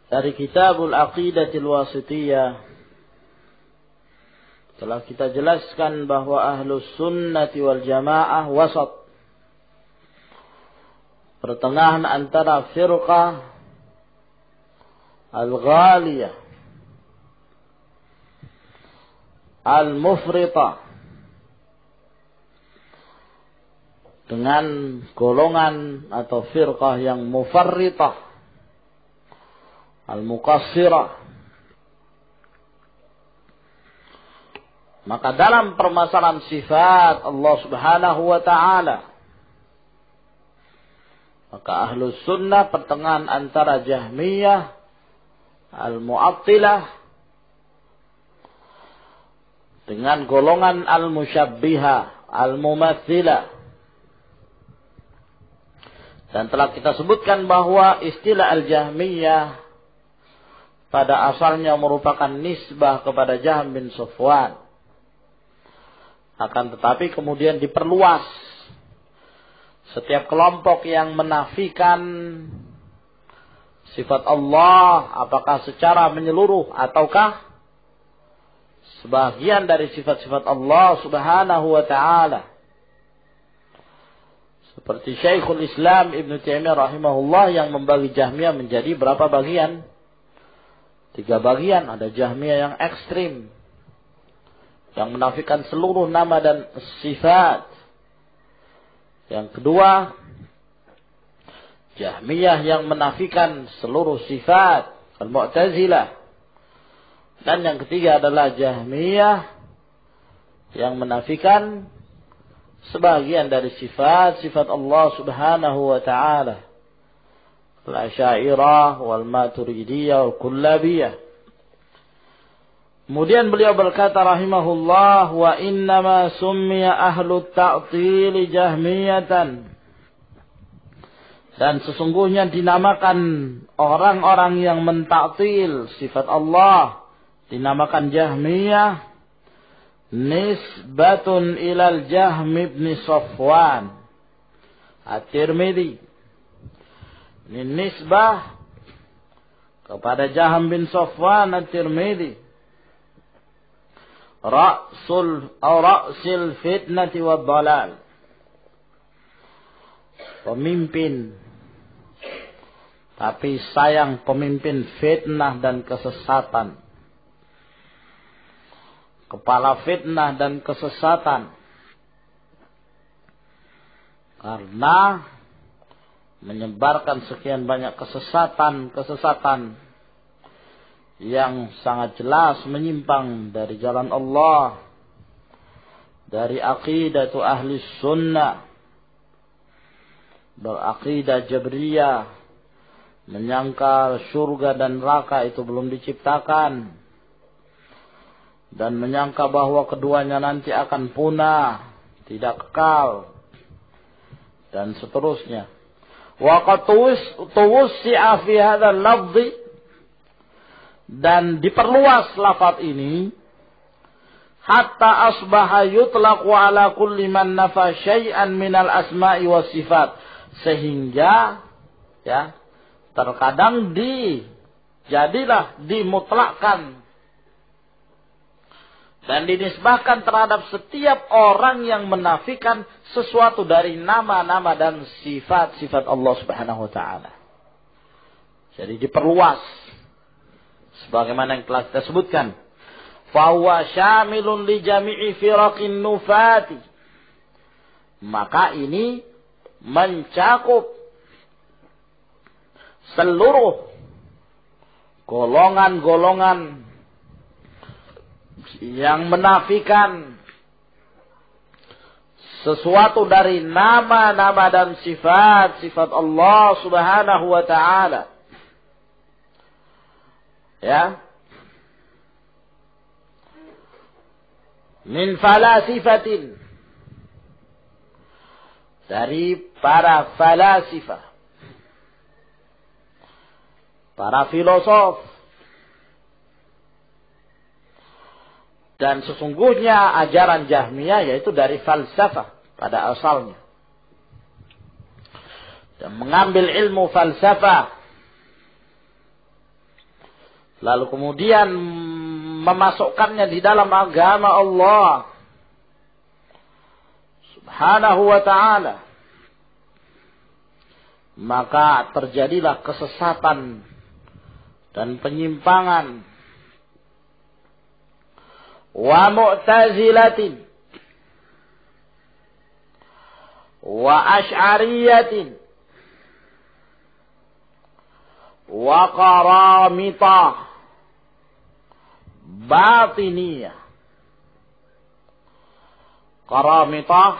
dari Kitabul Aqidatil Wasithiyah telah kita jelaskan bahwa Ahlus Sunnati wal Jamaah wasat, pertengahan antara firqah al-ghaliyah al-mufritah dengan golongan atau firqah yang mufarritah al-muqassirah. Maka dalam permasalahan sifat Allah Subhanahu wa ta'ala, maka Ahlus Sunnah pertengahan antara Jahmiyah al-Mu'attilah dengan golongan al-Musyabbihah al-Mumatsilah. Dan telah kita sebutkan bahwa istilah al-Jahmiyah pada asalnya merupakan nisbah kepada Jahm bin Safwan. Akan tetapi kemudian diperluas. Setiap kelompok yang menafikan sifat Allah, apakah secara menyeluruh ataukah sebagian dari sifat-sifat Allah Subhanahu wa ta'ala. Seperti Syekhul Islam Ibn Taimiyah rahimahullah yang membagi Jahmiyah menjadi berapa bagian? 3 bagian. Ada Jahmiyah yang ekstrim, yang menafikan seluruh nama dan sifat. Yang kedua, Jahmiyah yang menafikan seluruh sifat, al-Mu'tazilah. Dan yang ketiga adalah Jahmiyah yang menafikan sebagian dari sifat-sifat Allah Subhanahu wa ta'ala, al-Asy'ariyah wal Maturidiyah wal Kullabiyah. Kemudian beliau berkata rahimahullah, wa innama summiya ahlu ta'til jahmiyatan, dan sesungguhnya dinamakan orang-orang yang mentaktil sifat Allah dinamakan Jahmiyah nisbatun ilal Jahm ibn Safwan At-Tirmidzi. Ini nisbah kepada Jahm bin Safwan At-Tirmidzi, ra'sil fitnati wa dhalal, pemimpin, tapi sayang pemimpin fitnah dan kesesatan, kepala fitnah dan kesesatan, karena menyebarkan sekian banyak kesesatan yang sangat jelas menyimpang dari jalan Allah, dari aqidatu ahli sunnah, beraqidah jabriyah, menyangka surga dan neraka itu belum diciptakan, dan menyangka bahwa keduanya nanti akan punah, tidak kekal, dan seterusnya. Wa qad tuwsi'a fi hadzal lafzi, dan diperluas lafaz ini, hatta asbaha yutlaqu ala kulli man nafa syai'an minal asma'i was sifat, sehingga ya terkadang jadilah dimutlakkan dan dinisbahkan terhadap setiap orang yang menafikan sesuatu dari nama-nama dan sifat-sifat Allah Subhanahu wa ta'ala. Jadi diperluas sebagaimana yang telah kita sebutkan. Fahuwa syamilun li jami'i firaqin nufati, maka ini mencakup seluruh golongan-golongan yang menafikan sesuatu dari nama-nama dan sifat-sifat Allah Subhanahu wa ta'ala. Ya. Min falasifatin, dari para falasifah, para filosof. Dan sesungguhnya ajaran Jahmiyah yaitu dari falsafah pada asalnya. Dan mengambil ilmu falsafah lalu kemudian memasukkannya di dalam agama Allah Subhanahu wa ta'ala, maka terjadilah kesesatan dan penyimpangan. Wa mu'tazilatin wa asy'ariyatin wa qaramitah batiniyah. Qaramitah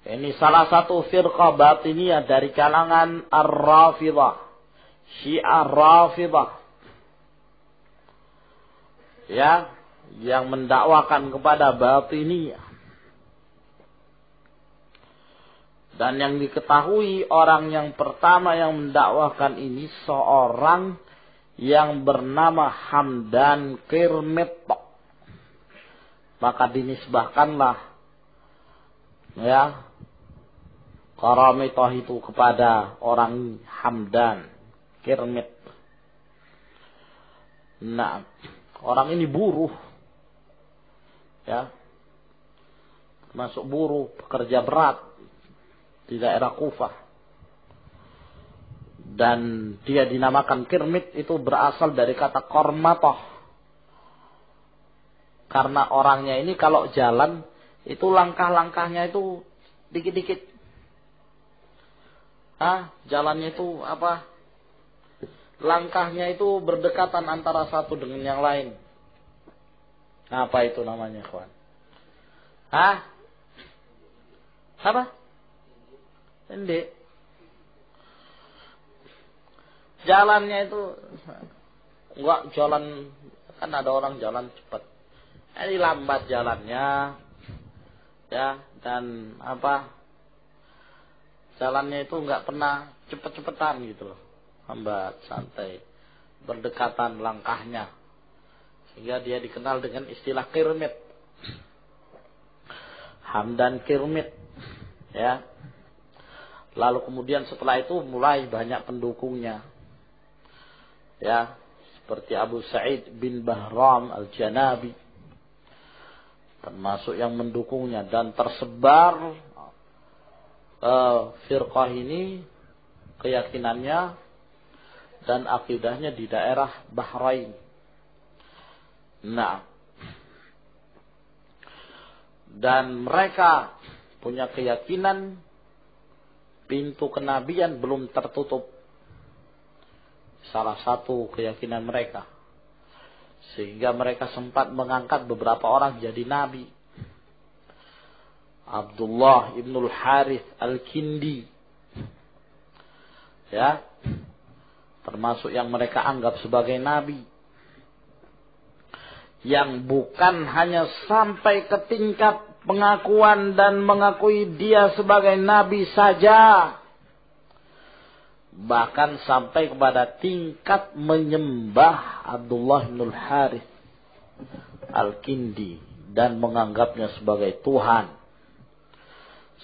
ini salah satu firqah batiniyah dari kalangan Ar-Rafidah, Syiah Rafidah. Ya, yang mendakwakan kepada batiniyah. Dan yang diketahui orang yang pertama yang mendakwakan ini seorang yang bernama Hamdan Kirmit. Maka dinisbahkanlah ya Qaramitah itu kepada orang Hamdan Kirmit. Nah, orang ini buruh, ya, termasuk buruh pekerja berat di daerah Kufah, dan dia dinamakan Kirmit itu berasal dari kata kormatoh, karena orangnya ini kalau jalan itu langkah-langkahnya itu dikit-dikit, jalannya itu apa? Langkahnya itu berdekatan antara satu dengan yang lain. Apa itu namanya, kawan? Apa? Pendek. Jalannya itu enggak jalan, kan ada orang jalan cepat. Ini lambat jalannya. Ya, dan apa? Jalannya itu enggak pernah cepet-cepetan gitu loh. Lambat, santai, berdekatan langkahnya, sehingga dia dikenal dengan istilah Kirmit, Hamdan Kirmit, ya. Lalu kemudian setelah itu mulai banyak pendukungnya, ya, seperti Abu Sa'id bin Bahram Al-Janabi, termasuk yang mendukungnya, dan tersebar firqah ini keyakinannya dan akidahnya di daerah Bahrain. Nah, dan mereka punya keyakinan pintu kenabian belum tertutup. Salah satu keyakinan mereka. Sehingga mereka sempat mengangkat beberapa orang jadi nabi. Abdullah ibnul Harith Al-Kindi, ya, termasuk yang mereka anggap sebagai nabi, yang bukan hanya sampai ke tingkat pengakuan dan mengakui dia sebagai nabi saja, bahkan sampai kepada tingkat menyembah Abdullah bin Harith Al-Kindi dan menganggapnya sebagai Tuhan,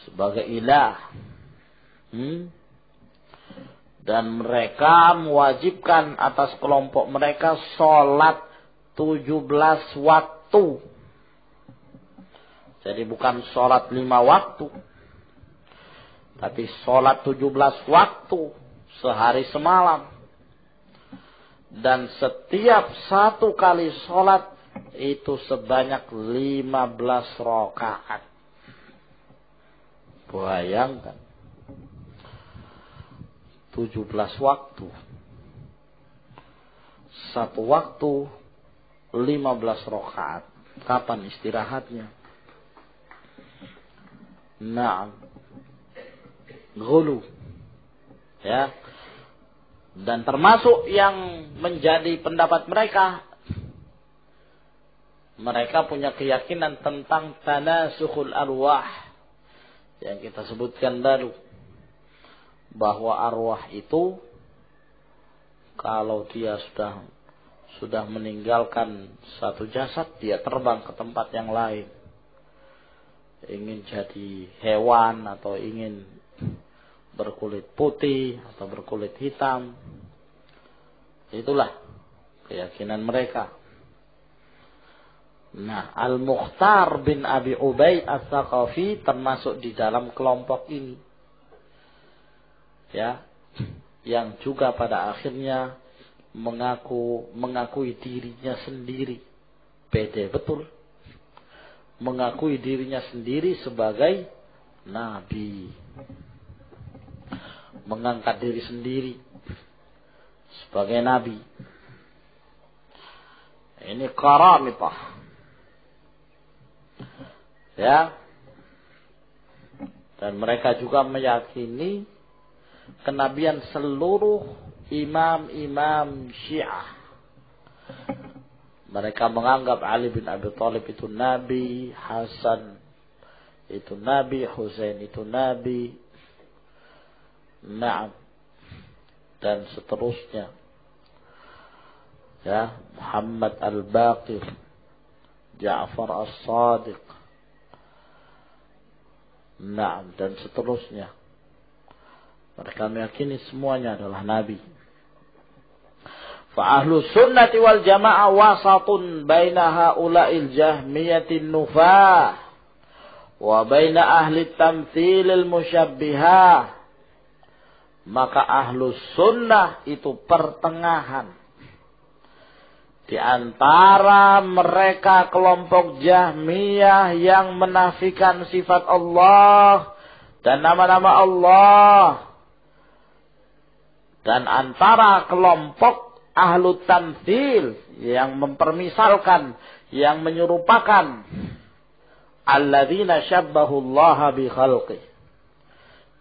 sebagai ilah. Dan mereka mewajibkan atas kelompok mereka sholat 17 waktu. Jadi bukan sholat 5 waktu, tapi sholat 17 waktu sehari semalam. Dan setiap satu kali sholat itu sebanyak 15 rakaat. Bayangkan. 17 waktu. Satu waktu 15 rakaat. Kapan istirahatnya? Nah, ghulu. Ya. Dan termasuk yang menjadi pendapat mereka, mereka punya keyakinan tentang tanasukhul arwah yang kita sebutkan lalu, bahwa arwah itu kalau dia sudah meninggalkan satu jasad, dia terbang ke tempat yang lain. Ingin jadi hewan atau ingin berkulit putih atau berkulit hitam, Itulah keyakinan mereka. Nah, Al-Mukhtar bin Abi Ubaid Ats-Tsaqafi termasuk di dalam kelompok ini. Ya, yang juga pada akhirnya mengakui dirinya sendiri. Pede betul. Mengakui dirinya sendiri sebagai nabi. Mengangkat diri sendiri sebagai nabi. Ini karamitah. Ya. Dan mereka juga meyakini kenabian seluruh imam-imam Syiah. Mereka menganggap Ali bin Abi Thalib itu nabi, Hasan itu nabi, Husain itu nabi. Naam. Dan seterusnya. Ya, Muhammad Al-Baqir, Ja'far As-Sadiq. Naam, dan seterusnya. Mereka meyakini semuanya adalah nabi. Fa ahlus sunnati wal jamaah wasatun baina haula'il jahmiyatin nufah wa baina ahli tamtsilil musyabbihah. Maka ahlus sunnah itu pertengahan di antara mereka kelompok Jahmiyah yang menafikan sifat Allah dan nama-nama Allah, dan antara kelompok ahlu tamtsil yang mempermisalkan, yang menyerupakan alladzina syabbahu Allah bi khalqih,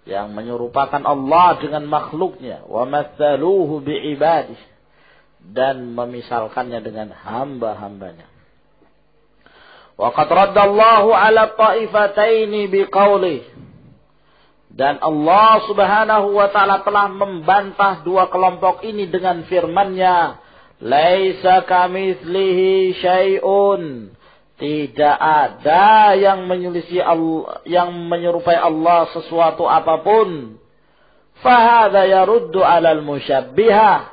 yang menyerupakan Allah dengan makhluknya, wa matsaluhu bi ibadihi, dan memisalkannya dengan hamba-hambanya. Wa qad raddallahu ala ta'ifataini biqaulih, dan Allah Subhanahu wa taala telah membantah dua kelompok ini dengan firman-Nya, laisa kamitslihi syai'un, tidak ada yang menyelisih Allah, yang menyerupai Allah sesuatu apapun. Fa hadza yaruddu 'alal musyabbihah,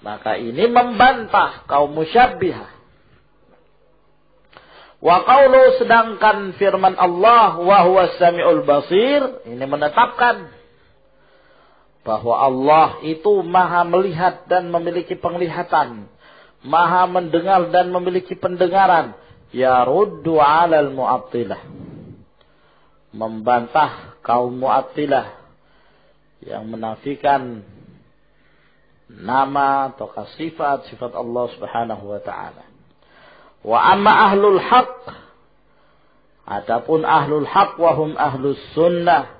maka ini membantah kaum musyabbihah. Wa qaulu, sedangkan firman Allah wa huwas samiul basir, ini menetapkan bahwa Allah itu maha melihat dan memiliki penglihatan, maha mendengar dan memiliki pendengaran. Yaruddu 'alal mu'attilah, membantah kaum mu'attilah yang menafikan nama atau sifat Allah Subhanahu wa taala. Wa amma ahlul haqq, adapun ahlul haqq wa hum ahlus sunnah,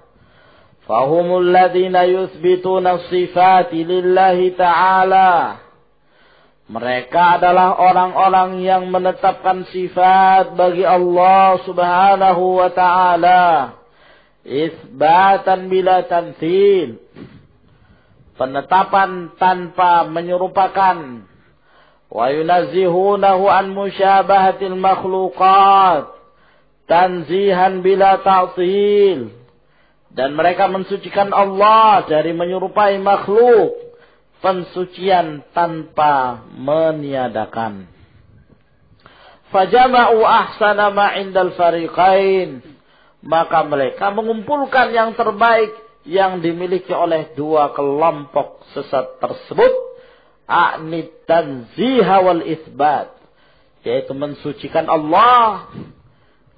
fahumul ladzina yuthbituna sifati lillahi ta'ala, mereka adalah orang-orang yang menetapkan sifat bagi Allah Subhanahu wa taala, itsbatan bila tamtsil, penetapan tanpa menyerupakan, wa yunazzihunahu an musyabahatil makhluqat tanzihan bila ta'til, dan mereka mensucikan Allah dari menyerupai makhluk, pensucian tanpa meniadakan. Fajama'u ahsana ma indal fariqain, maka mereka mengumpulkan yang terbaik yang dimiliki oleh dua kelompok sesat tersebut, a'nit tanziha wal isbat, yaitu mensucikan Allah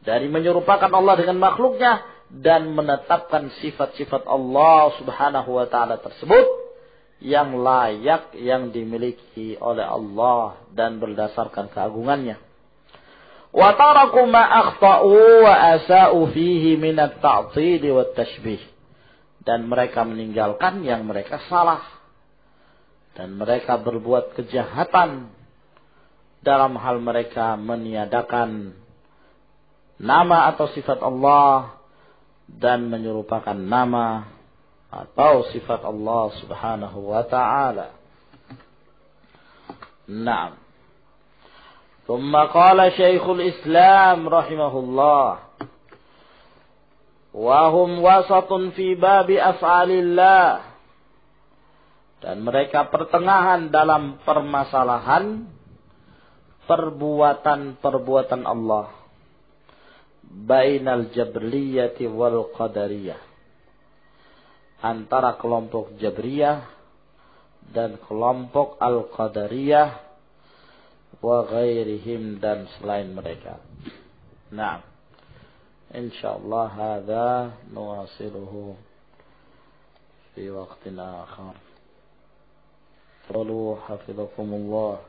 dari menyerupakan Allah dengan makhluknya dan menetapkan sifat-sifat Allah Subhanahu wa taala tersebut yang layak yang dimiliki oleh Allah dan berdasarkan keagungannya. Wa taraku ma akhta'u wa asa'u fihi min at-ta'til wa at-tashbih, dan mereka meninggalkan yang mereka salah dan mereka berbuat kejahatan dalam hal mereka meniadakan nama atau sifat Allah dan menyerupakan nama atau sifat Allah Subhanahu wa ta'ala. Naam. Thumma qala Syekhul Islam rahimahullah, wa hum wasatun fi babi af'alillah, Dan mereka pertengahan dalam permasalahan perbuatan-perbuatan Allah. Bainal jabriyati wal qadariyah. Antara kelompok Jabriyah dan kelompok Al-Qadariyah wa ghairihim dan selain mereka. Nah, insyaallah hadza nuwasiluhu fi waqtin akhar. Qulu hafizakumullah.